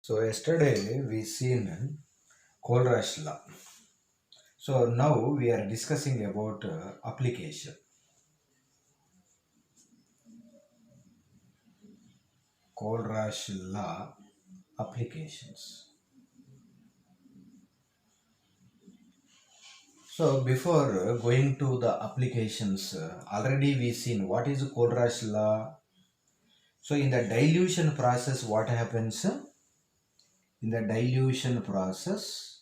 So yesterday we seen Kohlrausch law. So now we are discussing about application. Kohlrausch law applications. So before going to the applications, already we seen what is Kohlrausch law. So in the dilution process, what happens? In the dilution process,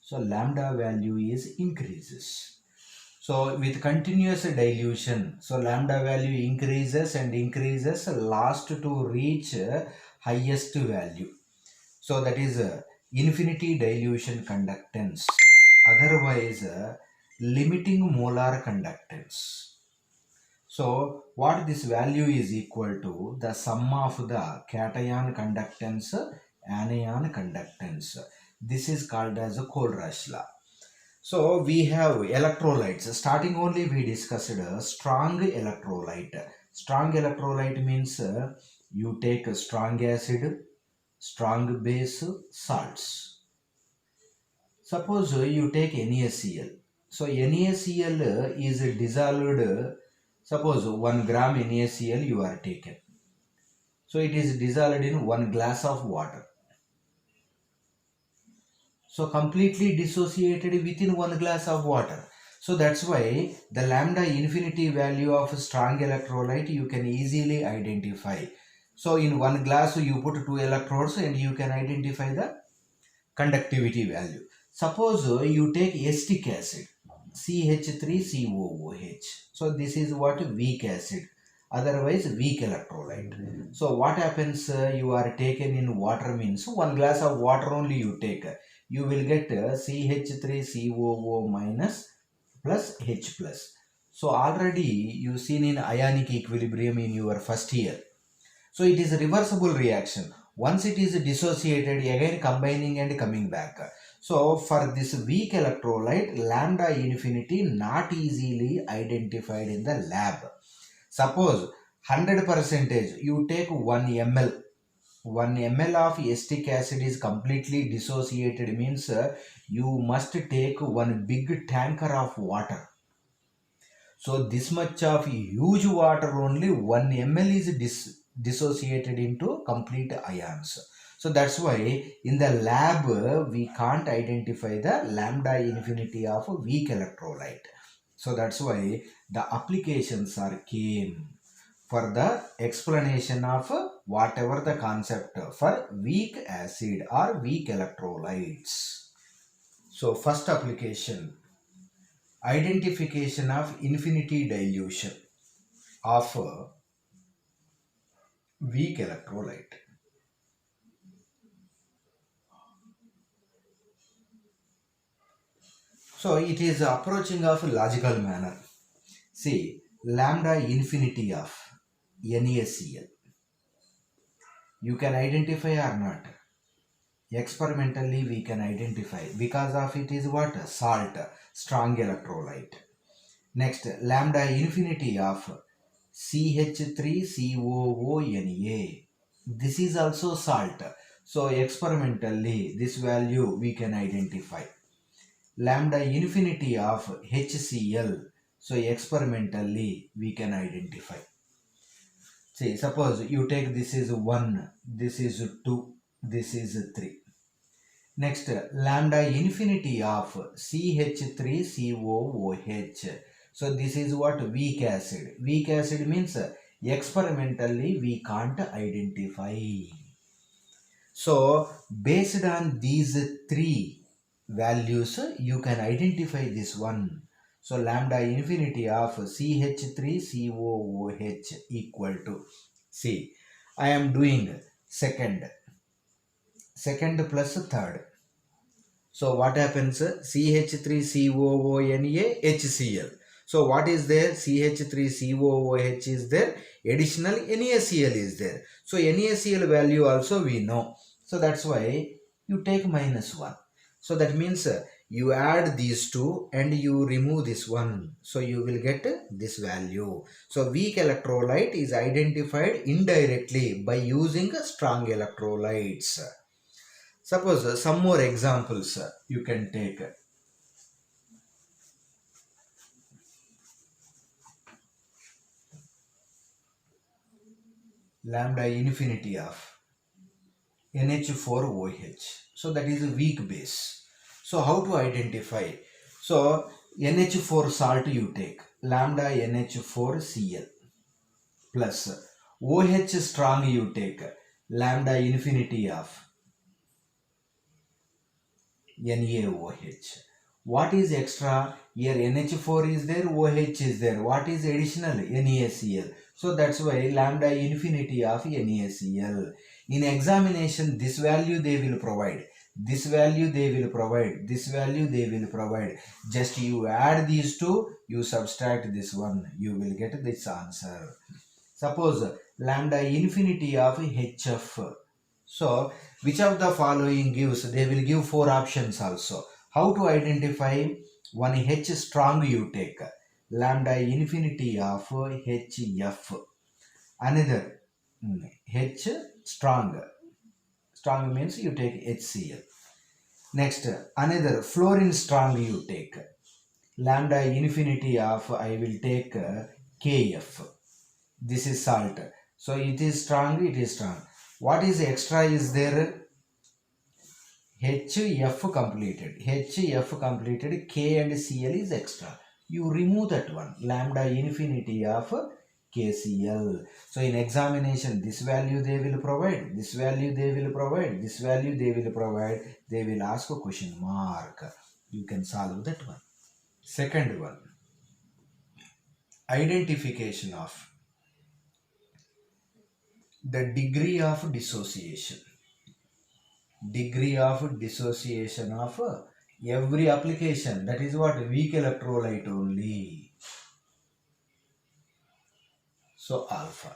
so lambda value is increases. So with continuous dilution, so lambda value increases and increases last to reach highest value. So that is infinity dilution conductance. Otherwise, limiting molar conductance. So what this value is equal to the sum of the cation conductance, anion conductance. This is called as a Kohlrausch law. So we have electrolytes. Starting only we discussed a strong electrolyte. Strong electrolyte means you take a strong acid, strong base, salts. Suppose you take NaCl. So NaCl is dissolved. Suppose 1 gram NaCl you are taken. So it is dissolved in 1 glass of water. So completely dissociated within 1 glass of water. So that's why the lambda infinity value of strong electrolyte you can easily identify. So in 1 glass you put 2 electrodes and you can identify the conductivity value. Suppose you take acetic acid, CH3COOH. So this is what weak acid, otherwise weak electrolyte. So what happens, you are taken in water means 1 glass of water only you take. You will get CH3COO minus plus H plus. So already you seen in ionic equilibrium in your first year. So it is a reversible reaction. Once it is dissociated, again combining and coming back. So for this weak electrolyte, lambda infinity not easily identified in the lab. Suppose 100 percentage you take 1 ml. 1 ml of acetic acid is completely dissociated means you must take one big tanker of water. So this much of huge water only 1 ml is dissociated into complete ions. So that's why in the lab we can't identify the lambda infinity of a weak electrolyte. So that's why the applications are came for the explanation of whatever the concept for weak acid or weak electrolytes. So first application, identification of infinity dilution of weak electrolyte. So it is approaching of logical manner. See, lambda infinity of NaCl. You can identify or not. Experimentally we can identify because of it is what? Salt, strong electrolyte. Next, lambda infinity of CH3COONA. This is also salt. So experimentally this value we can identify. Lambda infinity of HCl. So experimentally we can identify. See, suppose you take this is 1, this is 2, this is 3. Next, lambda infinity of CH3COOH. So this is what? Weak acid. Weak acid means experimentally we can't identify. So based on these three values, you can identify this one. So lambda infinity of CH3COOH equal to, see, I am doing second plus third. So what happens? CH3COONA HCl. So what is there? CH3COOH is there. Additional NaCl is there. So NaCl value also we know. So that's why you take -1. So that means You add these two and you remove this one. So you will get this value. So weak electrolyte is identified indirectly by using strong electrolytes. Suppose some more examples you can take. Lambda infinity of NH4OH. So that is a weak base. So how to identify? So NH4 salt you take, lambda NH4Cl plus OH strong you take, lambda infinity of NaOH. What is extra? Here NH4 is there, OH is there. What is additional? NaCl. So that's why lambda infinity of NaCl. In examination, this value they will provide. This value they will provide. This value they will provide. Just you add these two, you subtract this one. You will get this answer. Suppose lambda infinity of HF. So, which of the following gives? They will give four options also. How to identify? One H strong you take, lambda infinity of HF. Another H strong. Strong means you take HCl. Next, another fluorine strong you take, lambda infinity of I will take KF. This is salt. So it is strong, it is strong. What is extra is there? HF completed. HF completed, K and Cl is extra. You remove that one. Lambda infinity of KCl. So in examination, this value they will provide, this value they will provide, this value they will provide. They will ask a question mark. You can solve that one. Second one, identification of the degree of dissociation. Degree of dissociation of every application. That is what? Weak electrolyte only. So alpha.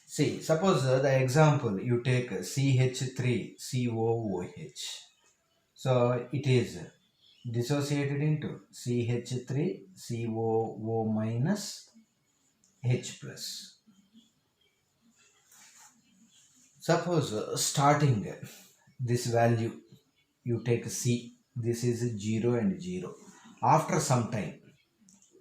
See, suppose the example you take CH3COOH. So it is dissociated into CH3COO minus H plus. Suppose starting this value you take C, this is 0 and 0. After some time,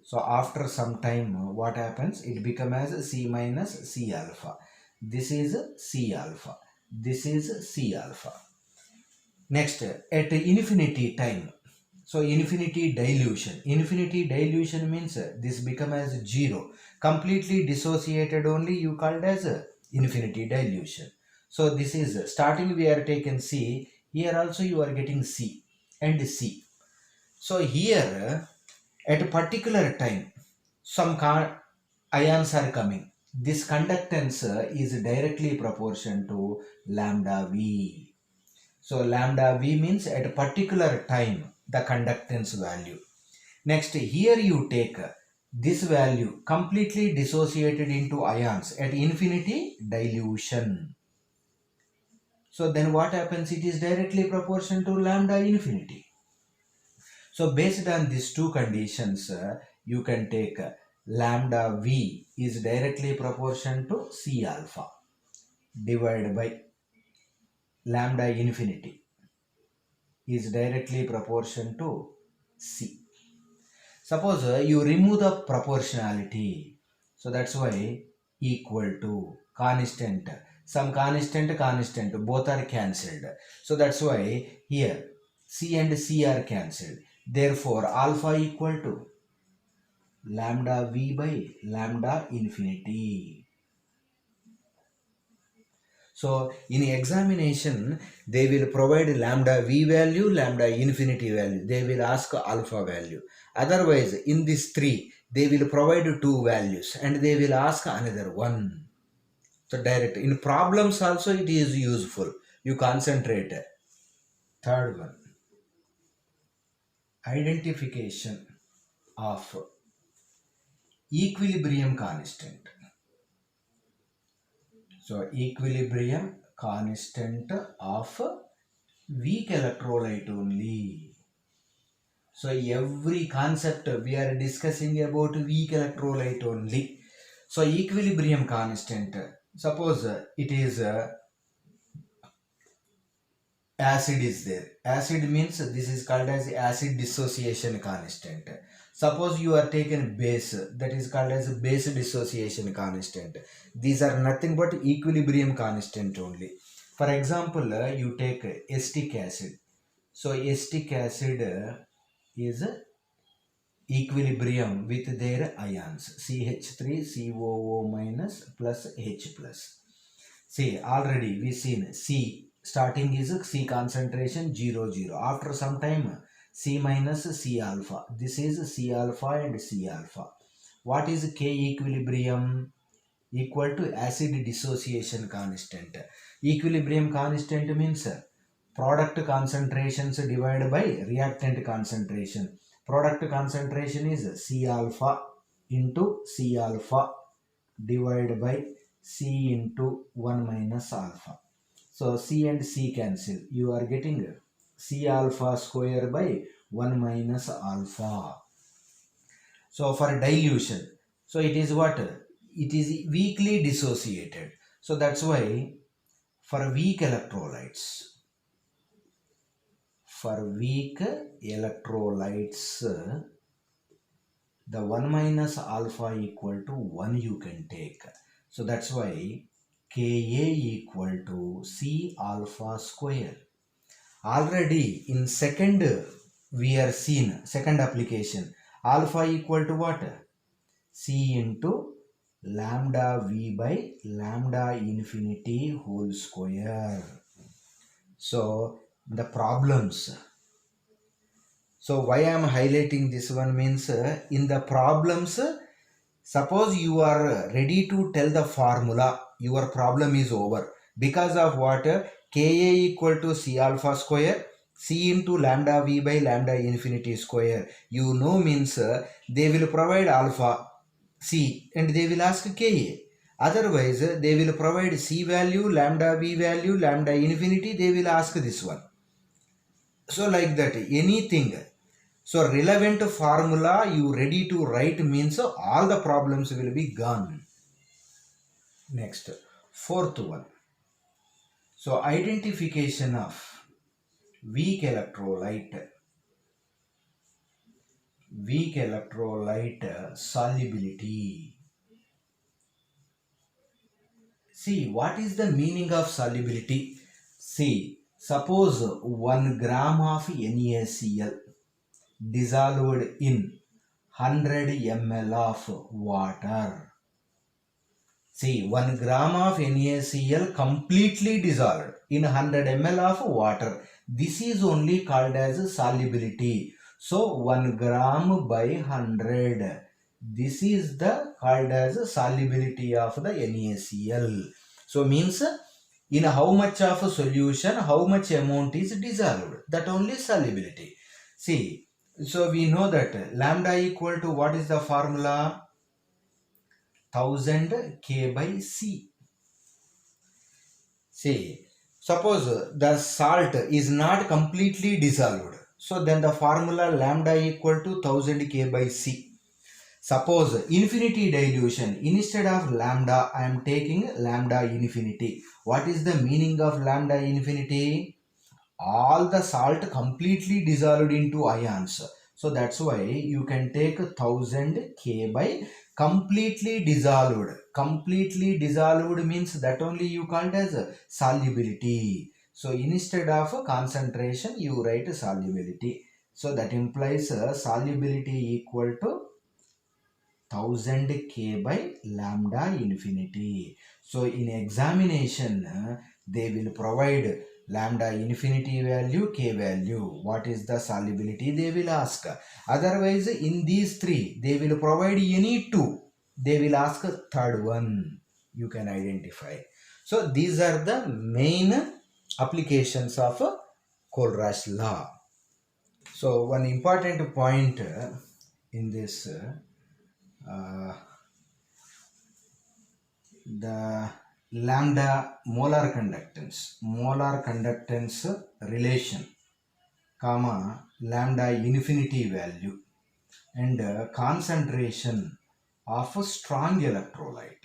so after some time what happens? It becomes as C minus C alpha. This is C alpha. This is C alpha. Next, at infinity time, so infinity dilution. Infinity dilution means this become as 0. Completely dissociated only you called as infinity dilution. So this is starting we are taken C. Here also you are getting C and C. So here at a particular time some ions are coming. This conductance is directly proportion to lambda V. So lambda V means at a particular time the conductance value. Next, here you take this value completely dissociated into ions at infinity dilution. So then what happens? It is directly proportional to lambda infinity. So based on these two conditions, you can take lambda V is directly proportional to C alpha divided by lambda infinity is directly proportional to C. Suppose you remove the proportionality. So that's why equal to constant. Some constant, both are cancelled. So that's why here C and C are cancelled. Therefore, alpha equal to lambda V by lambda infinity. So in examination, they will provide lambda V value, lambda infinity value. They will ask alpha value. Otherwise, in these three, they will provide two values and they will ask another one. So direct. In problems also it is useful. You concentrate. Third one, identification of equilibrium constant. So equilibrium constant of weak electrolyte only. So every concept we are discussing about weak electrolyte only. So equilibrium constant. Suppose it is acid is there. Acid means this is called as acid dissociation constant. Suppose you are taken base, that is called as base dissociation constant. These are nothing but equilibrium constant only. For example, you take acetic acid. So acetic acid is equilibrium with their ions CH3COO minus plus H plus. See, already we seen C starting is C concentration 0 0. After some time C minus C alpha. This is C alpha and C alpha. What is K equilibrium? Equal to acid dissociation constant. Equilibrium constant means product concentrations divided by reactant concentration. Product concentration is C alpha into C alpha divided by C into 1 minus alpha. So C and C cancel. You are getting C alpha square by 1 minus alpha. So for dilution, so it is what? It is weakly dissociated. So that's why for weak electrolytes, the 1 minus alpha equal to 1 you can take. So that's why Ka equal to C alpha square. Already in second we are seen, second application, alpha equal to what? C into lambda V by lambda infinity whole square. So the problems. So why I am highlighting this one means in the problems, suppose you are ready to tell the formula, your problem is over. Because of what? Ka equal to C alpha square, C into lambda V by lambda infinity square. You know means they will provide alpha C and they will ask Ka. Otherwise, they will provide C value, lambda V value, lambda infinity, they will ask this one. So like that, anything. So relevant formula you ready to write means all the problems will be gone. Next, fourth one. So identification of weak electrolyte. Weak electrolyte solubility. See, what is the meaning of solubility? See, suppose 1 gram of NaCl dissolved in 100 ml of water. See, 1 gram of NaCl completely dissolved in 100 ml of water. This is only called as solubility. So, 1 gram by 100. This is the called as solubility of the NaCl. So, means in how much of a solution, how much amount is dissolved. That only solubility. See, so we know that lambda equal to what is the formula? 1000 K by C. See, suppose the salt is not completely dissolved. So then the formula lambda equal to 1000 K by C. Suppose infinity dilution, instead of lambda, I am taking lambda infinity. What is the meaning of lambda infinity? All the salt completely dissolved into ions. So that's why you can take 1000 K by completely dissolved. Completely dissolved means that only you called as solubility. So instead of concentration, you write solubility. So that implies solubility equal to 1000 K by lambda infinity. So in examination, they will provide lambda infinity value, K value. What is the solubility? They will ask. Otherwise, in these three, they will provide any two. They will ask third one. You can identify. So these are the main applications of Kohlrausch law. So one important point in this the lambda molar conductance relation. comma lambda infinity value and concentration of a strong electrolyte.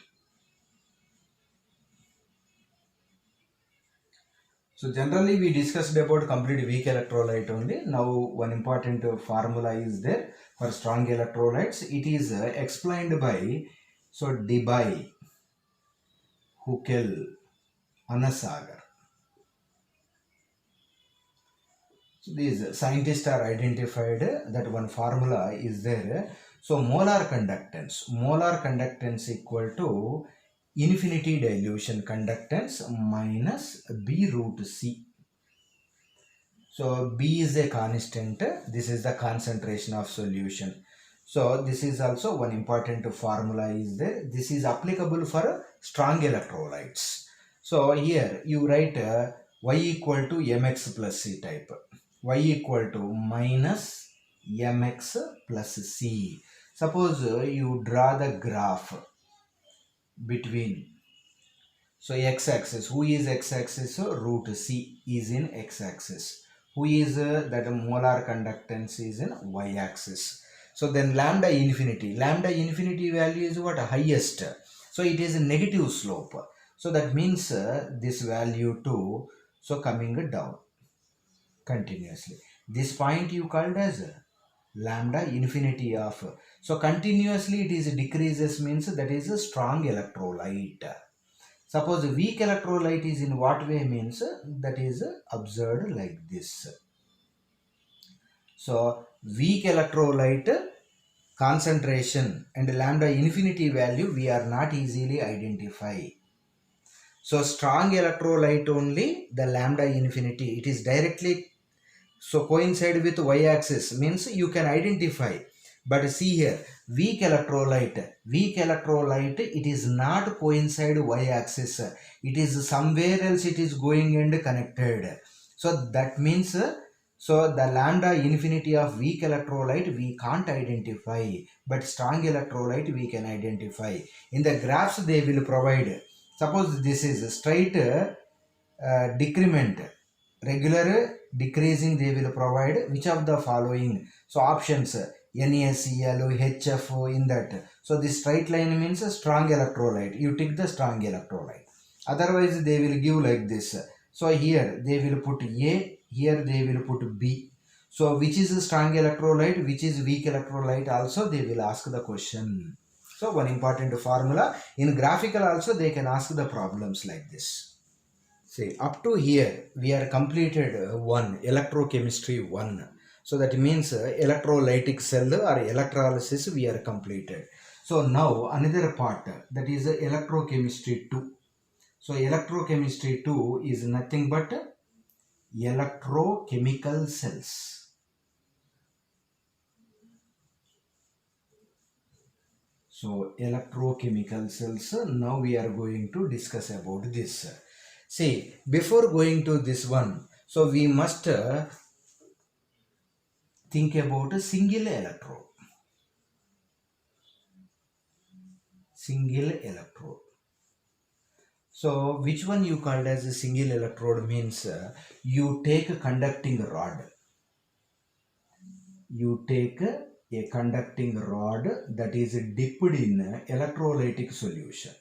So generally we discussed about complete weak electrolyte only. Now one important formula is there for strong electrolytes. It is explained by Debye, Huckel, Anasagar. So these scientists are identified that one formula is there. So molar conductance equal to infinity dilution conductance minus B root C. So B is a constant. This is the concentration of solution. So this is also one important formula is there. This is applicable for strong electrolytes. So here you write Y equal to mx plus C type. Y equal to minus mx plus C. Suppose you draw the graph between. So x-axis, who is x-axis? Root C is in x-axis. Who is that molar conductance is in y-axis. So then lambda infinity value is what? Highest. So it is a negative slope. So that means this value too, so coming down continuously. This point you called as lambda infinity of. So continuously it is decreases means that is a strong electrolyte. Suppose weak electrolyte is in what way means that is observed like this. So weak electrolyte concentration and lambda infinity value we are not easily identify. So strong electrolyte only the lambda infinity it is directly so coincide with y-axis means you can identify. But see here, weak electrolyte, it is not coincide y-axis. It is somewhere else it is going and connected. So that means, so the lambda infinity of weak electrolyte we can't identify, but strong electrolyte we can identify. In the graphs they will provide. Suppose this is straight decrement, regular decreasing they will provide which of the following. So options NaCl, HF in that. So this straight line means a strong electrolyte. You take the strong electrolyte. Otherwise they will give like this. So here they will put A, here they will put B. So which is a strong electrolyte, which is weak electrolyte also they will ask the question. So one important formula. In graphical also they can ask the problems like this. See, up to here we are completed one electrochemistry 1. So that means electrolytic cell or electrolysis we are completed. So now another part that is electrochemistry 2. So electrochemistry 2 is nothing but electrochemical cells. So electrochemical cells, now we are going to discuss about this. See, before going to this one, so we must think about a single electrode. Single electrode. So which one you called as a single electrode means you take a conducting rod. You take a conducting rod that is dipped in electrolytic solution.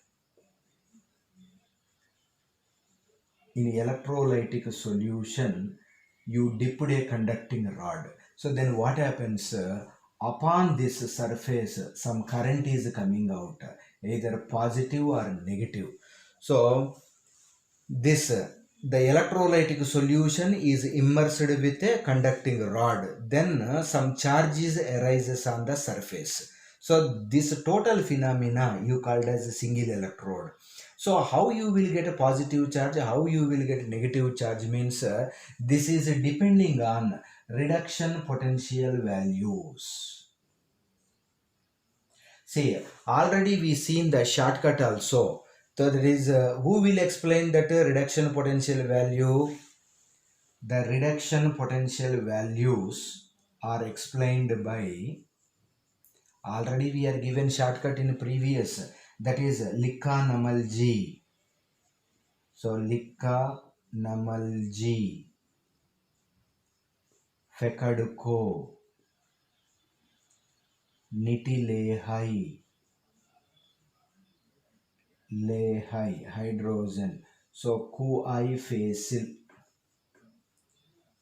In electrolytic solution, you dipped a conducting rod. So then what happens? Upon this surface, some current is coming out, either positive or negative. So this the electrolytic solution is immersed with a conducting rod. Then some charges arises on the surface. So this total phenomena you called as a single electrode. So how you will get a positive charge, how you will get negative charge means this is depending on reduction potential values. See, already we seen the shortcut also. So there is who will explain that reduction potential value? The reduction potential values are explained by, already we are given shortcut in previous, that is Likka-Namal-G. So Likka-Namal-G. Fekaduko, Nitilehai, Lehai, hydrogen. So Kuai Fasil,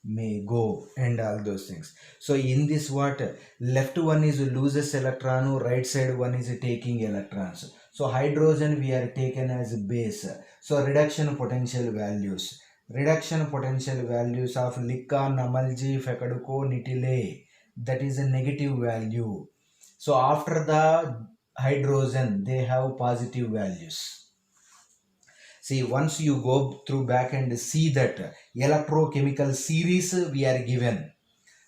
may go, and all those things. So in this what, left one is loses electron, right side one is taking electrons. So hydrogen we are taken as base. So reduction potential values, of Lika, Namalji, Fekaduko, Nitile, that is a negative value. So after the hydrogen they have positive values. See, once you go through back and see that electrochemical series we are given.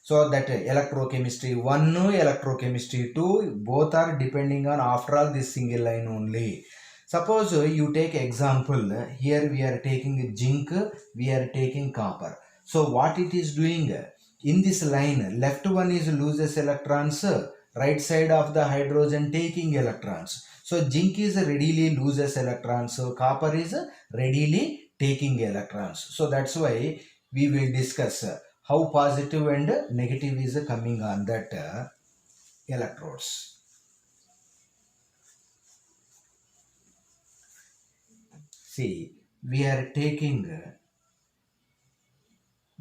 So that electrochemistry 1, electrochemistry 2, both are depending on after all this single line only. Suppose you take example, here we are taking zinc, we are taking copper. So what it is doing, in this line, left one is loses electrons, right side of the hydrogen taking electrons. So zinc is readily loses electrons, so copper is readily taking electrons. So that's why we will discuss how positive and negative is coming on that electrodes. See, we are taking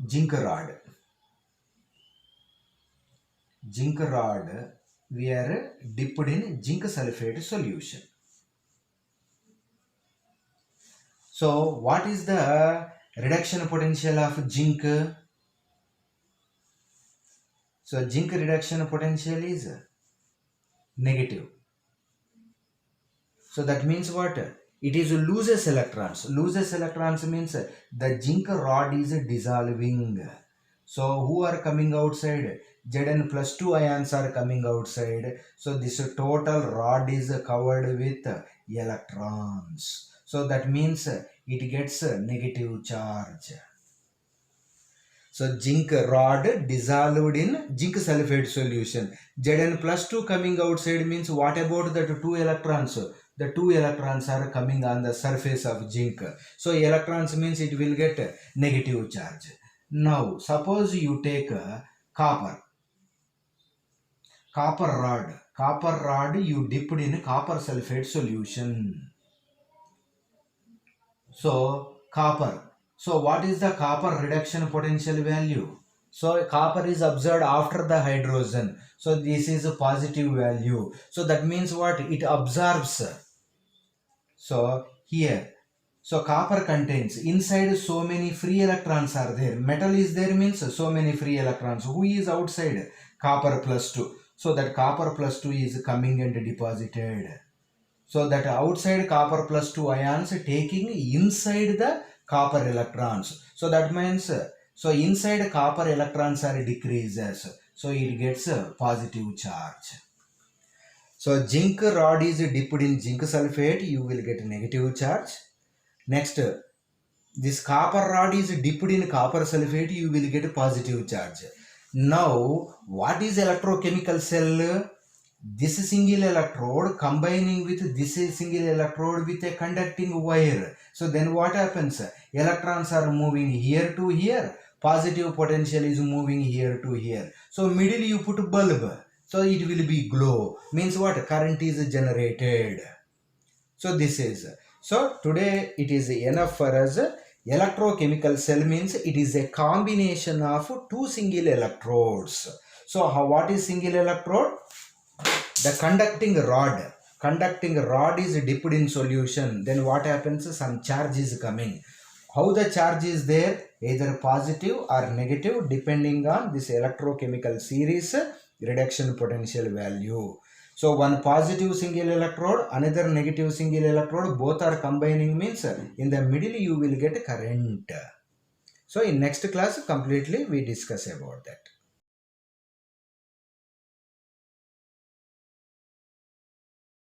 zinc rod. Zinc rod, we are dipped in zinc sulfate solution. So what is the reduction potential of zinc? So zinc reduction potential is negative. So that means what? It is loses electrons. Loses electrons means the zinc rod is dissolving. So who are coming outside? Zn plus 2 ions are coming outside. So this total rod is covered with electrons. So that means it gets negative charge. So zinc rod dissolved in zinc sulfate solution. Zn plus 2 coming outside means what about the 2 electrons? The 2 electrons are coming on the surface of zinc. So electrons means it will get negative charge. Now suppose you take copper. Copper rod you dipped in copper sulfate solution. So copper. So what is the copper reduction potential value? So copper is observed after the hydrogen. So this is a positive value. So that means what? It absorbs. So here. So copper contains inside so many free electrons are there. Metal is there means so many free electrons. Who is outside? Copper plus 2. So that copper plus 2 is coming and deposited. So that outside copper plus 2 ions taking inside the copper electrons. So that means, so inside copper electrons are decreases. So it gets a positive charge. So zinc rod is dipped in zinc sulfate, you will get negative charge. Next, this copper rod is dipped in copper sulfate, you will get positive charge. Now, what is electrochemical cell? This single electrode combining with this single electrode with a conducting wire. So then what happens? Electrons are moving here to here. Positive potential is moving here to here. So middle you put bulb. So it will be glow. Means what? Current is generated. So this is. So today it is enough for us. Electrochemical cell means it is a combination of two single electrodes. So what is single electrode? The conducting rod is dipped in solution. Then what happens? Some charge is coming. How the charge is there? Either positive or negative depending on this electrochemical series reduction potential value. So one positive single electrode, another negative single electrode, both are combining means in the middle you will get current. So in next class completely we discuss about that.